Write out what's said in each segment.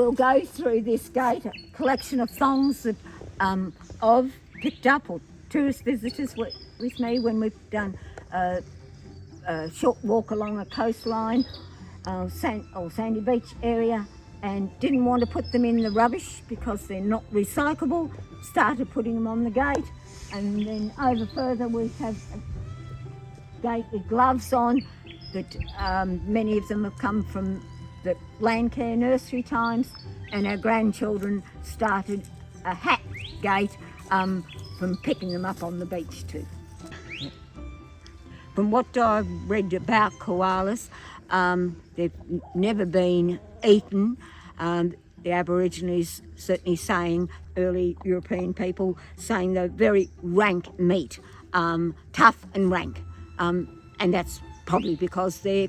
We'll go through this gate, a collection of thongs that I've picked up, or tourist visitors with me when we've done a short walk along a coastline or sandy beach area, and didn't want to put them in the rubbish because they're not recyclable. Started putting them on the gate, and then over further we have a gate with gloves on that many of them have come from the land care nursery times, and our grandchildren started a hat gate from picking them up on the beach too. From what I've read about koalas, they've never been eaten. The Aborigines certainly saying, early European people saying they're very rank meat, tough and rank. And that's probably because they're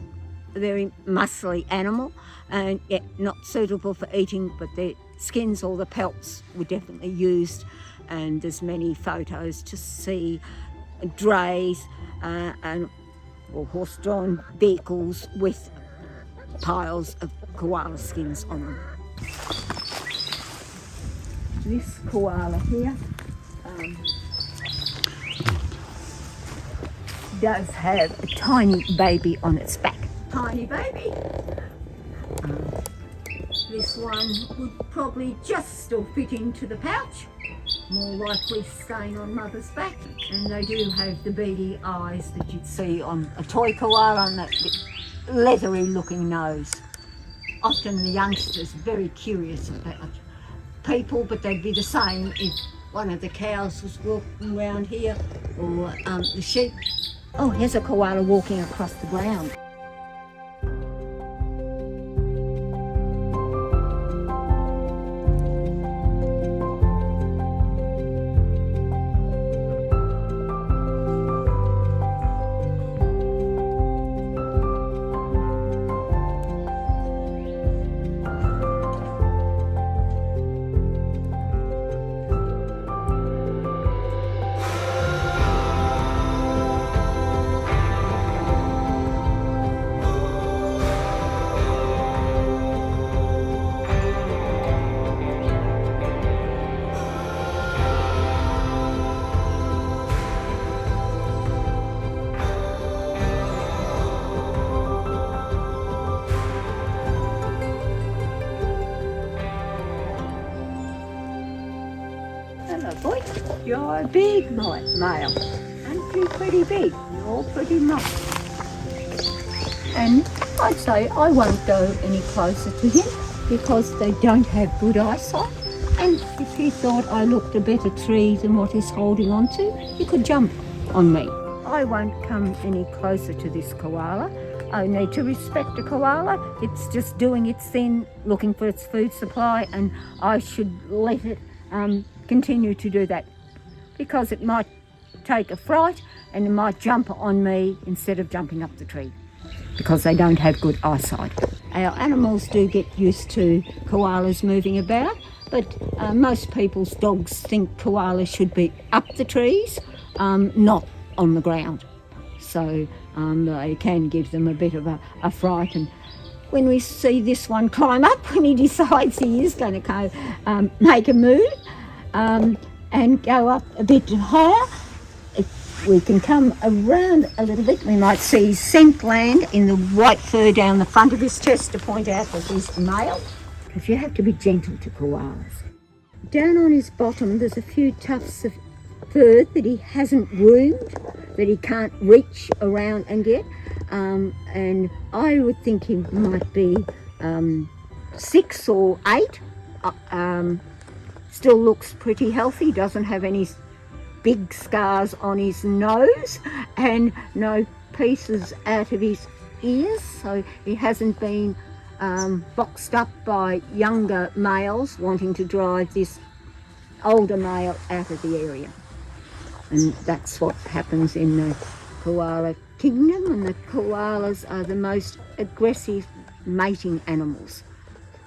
a very muscly animal and yet not suitable for eating, but their skins or the pelts were definitely used. And there's many photos to see drays or horse-drawn vehicles with piles of koala skins on them. This koala here does have a tiny baby on its back. Tiny baby. This one would probably just still fit into the pouch, more likely staying on mother's back. And they do have the beady eyes that you'd see on a toy koala, and that leathery looking nose. Often the youngsters are very curious about people, but they'd be the same if one of the cows was walking around here, or the sheep. Oh, here's a koala walking across the ground. Boy, you're a big male, and you're pretty big, you're all pretty much. And I'd say I won't go any closer to him because they don't have good eyesight, and if he thought I looked a better tree than what he's holding on to, he could jump on me. I won't come any closer to this koala. I need to respect a koala. It's just doing its thing, looking for its food supply, and I should let it continue to do that, because it might take a fright and it might jump on me instead of jumping up the tree, because they don't have good eyesight. Our animals do get used to koalas moving about, but most people's dogs think koalas should be up the trees, not on the ground. So they can give them a bit of a fright. And when we see this one climb up, when he decides he is going to make a move, and go up a bit higher, if we can come around a little bit, we might see scent gland in the white fur down the front of his chest to point out that he's a male, because you have to be gentle to koalas. Down on his bottom there's a few tufts of fur that he hasn't groomed, that he can't reach around and get, and I would think he might be 6 or 8. Still looks pretty healthy, doesn't have any big scars on his nose and no pieces out of his ears, so he hasn't been boxed up by younger males wanting to drive this older male out of the area. And that's what happens in the koala kingdom, and the koalas are the most aggressive mating animals.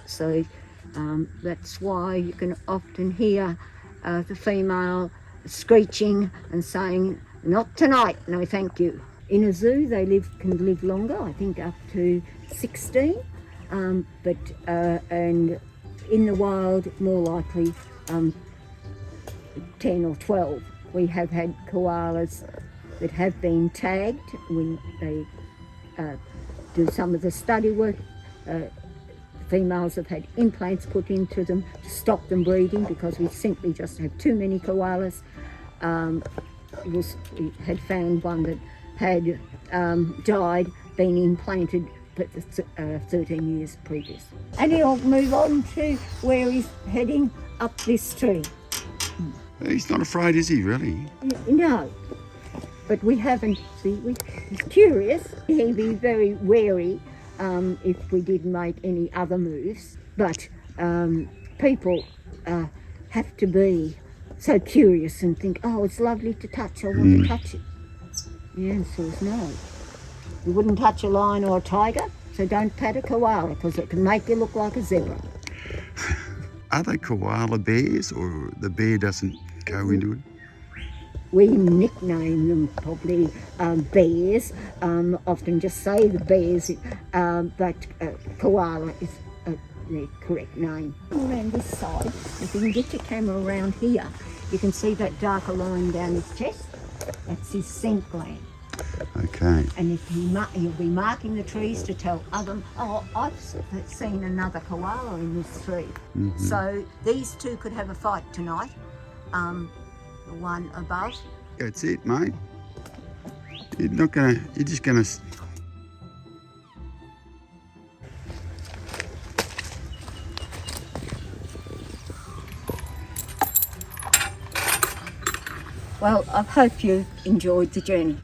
So that's why you can often hear the female screeching and saying, "Not tonight, no thank you." In a zoo they can live longer, I think up to 16, and in the wild, more likely 10 or 12. We have had koalas that have been tagged when they do some of the study work. Females have had implants put into them to stop them breeding because we simply just have too many koalas. We had found one that had died, been implanted, but 13 years previous. And he'll move on to where he's heading, up this tree. He's not afraid, is he, really? No, but we haven't, he's curious. He'd be very wary if we didn't make any other moves. But people have to be so curious and think, oh, it's lovely to touch, I want to touch it. The answer is no. You wouldn't touch a lion or a tiger, so don't pat a koala because it can make you look like a zebra. Are they koala bears, or the bear doesn't go into it? We nickname them probably bears, often just say the bears, but koala is the correct name. Around this side, if you can get your camera around here, you can see that darker line down his chest. That's his scent gland. Okay. And if he'll be marking the trees to tell others, oh, I've seen another koala in this tree. Mm-hmm. So these two could have a fight tonight. The one above. That's it, mate. You're just gonna... Well, I hope you enjoyed the journey.